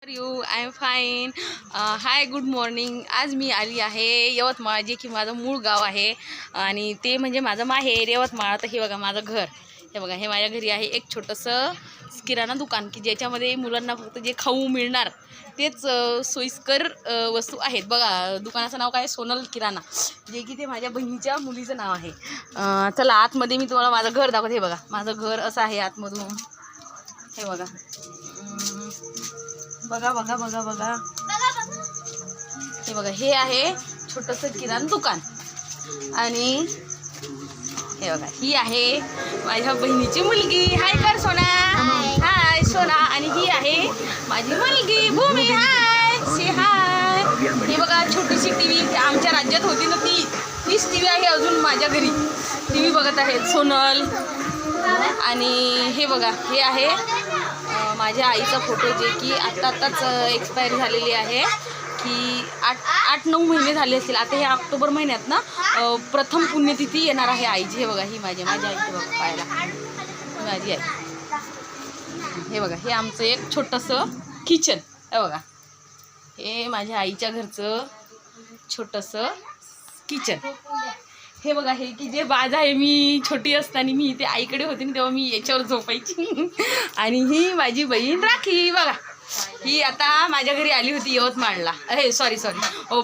You I am fine. Hi good morning. आज मी आली आहे यवतमाळ, जे की माझं मूळ गाव आहे आणि ते म्हणजे माझं माहेर यवतमाळ. तर हे बघा माझं घर, हे बघा हे माझ्या घरी आहे एक छोटंसं किराणा दुकान की ज्याच्यामध्ये मुलांना फक्त जे खाऊ मिळणार तेच सोयीस्कर वस्तू आहेत. बघा दुकानाचं नाव काय, सोनल किराणा, जे की ते माझ्या बहिणीच्या मुलीचं नाव आहे. चला आतमध्ये मी तुम्हाला माझं घर दाखवते. हे बघा माझं घर असं आहे आतमधून. हे बघा बघा बघा बघा बघा हे बघा, हे आहे छोटंसं किराणा दुकान. आणि हे बघा ही आहे माझ्या बहिणीची मुलगी. हाय कर सोना. हाय सोना. आणि ही आहे माझी मुलगी भूमी. हाय सी हाय. हे बघा छोटीशी टीव्ही आमच्या राज्यात होती ना, तीच टीव्ही आहे अजून माझ्या घरी. टीव्ही बघत आहेत सोनल. आणि हे बघा हे आहे माझ्या आईचा फोटो, जे की आत्ताच एक्सपायर झालेली आहे की 8-9 महिने झाले असतील. आता हे ऑक्टोबर महिन्यात ना प्रथम पुण्यतिथी येणार आहे आईची. हे बघा ही माझ्या आईची बघा पाहायला, माझी आई. हे बघा हे आमचं एक छोटंसं किचन. हे बघा हे माझ्या आईच्या घरचं छोटंसं किचन. हे बघा हे की जे बाज आहे, मी छोटी असताना मी इथे आईकडे होते ना तेव्हा मी याच्यावर झोपायची. आणि ही माझी बहीण राखी. बघा ही आता माझ्या घरी आली होती यवतमाळला, सॉरी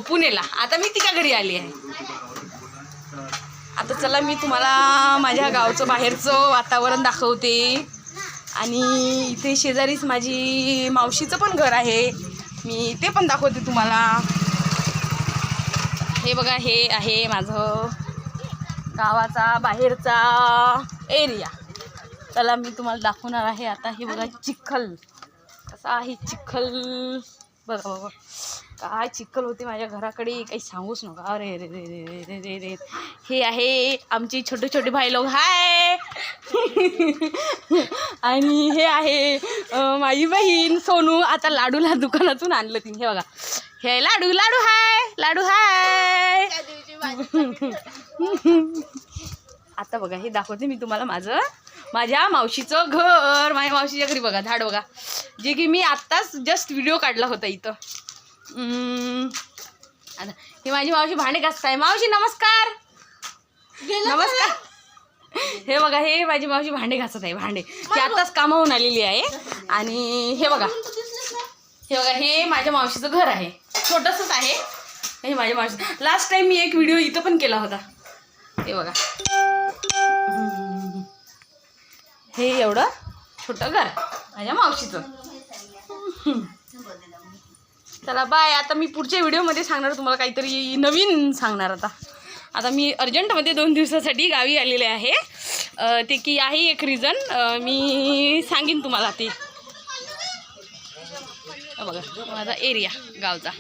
पुणेला. आता मी तिच्या घरी आली आहे. आता चला मी तुम्हाला माझ्या गावचं बाहेरचं वातावरण दाखवते. आणि इथे शेजारीच माझी मावशीचं पण घर आहे, मी ते पण दाखवते तुम्हाला. हे बघा हे आहे माझं गावाचा बाहेरचा एरिया. चला मी तुम्हाला दाखवणार आहे आता. हे बघा चिखल कसा आहे, चिखल बघा बघा काय चिखल होते माझ्या घराकडे, काही सांगूच नका. अरे रे रे रे रे रे रे. हे आहे आमची छोटे छोटे भाई लोक. हाय. आणि हे आहे माझी बहीण सोनू. आता लाडूला दुकानातून आणलं तिने. हे बघा हे लाडू लाडू हाय, लाडू हाय. आता बघा हे दाखवते मी तुम्हाला माझ्या मावशीचं घर. माझ्या मावशीच्या घरी बघा झाड बघा, जे की मी आत्ताच जस्ट व्हिडिओ काढला होता इथं. आता ही माझी मावशी भांडे घासत आहे. मावशी नमस्कार. नमस्कार. हे बघा हे माझी मावशी भांडे घासत आहे. भांडे ती आत्ताच कामावून आलेली आहे. आणि हे बघा हे माझ्या मावशीचं घर आहे, छोटंसंच आहे. हे माझ्या मावशी लास्ट टाइम मी एक व्हिडिओ इथं पण केला होता. हे बघा हे एवढं छोटं घर माझ्या मावशीचं. चला बाय. आता मी पुढच्या व्हिडिओमध्ये सांगणार तुम्हाला काहीतरी नवीन सांगणार. आता मी अर्जंटमध्ये 2 दिवसासाठी गावी आलेले आहे. ते की आहे एक रिझन, मी सांगेन तुम्हाला ते. बघा माझा एरिया गावचा.